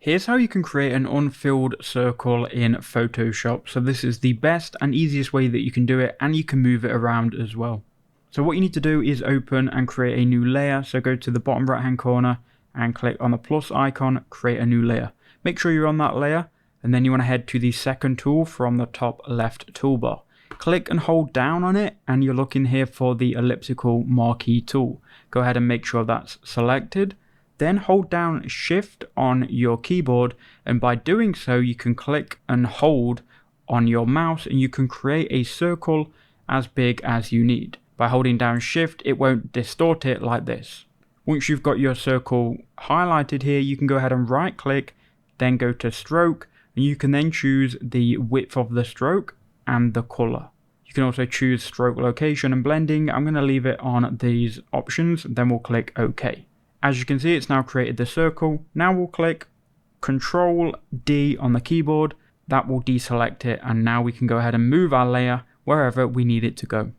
Here's how you can create an unfilled circle in Photoshop. So this is the best and easiest way that you can do it, and you can move it around as well. So what you need to do is open and create a new layer. So go to the bottom right hand corner and click on the plus icon, create a new layer. Make sure you're on that layer, and then you want to head to the second tool from the top left toolbar. Click and hold down on it, and you're looking here for the elliptical marquee tool. Go ahead and make sure that's selected. Then hold down Shift on your keyboard, and by doing so you can click and hold on your mouse and you can create a circle as big as you need. By holding down Shift, it won't distort it like this. Once you've got your circle highlighted here, you can go ahead and right click, then go to stroke, and you can then choose the width of the stroke and the color. You can also choose stroke location and blending. I'm going to leave it on these options, then we'll click OK. As you can see, it's now created the circle. Now we'll click Control D on the keyboard. That will deselect it, and now we can go ahead and move our layer wherever we need it to go.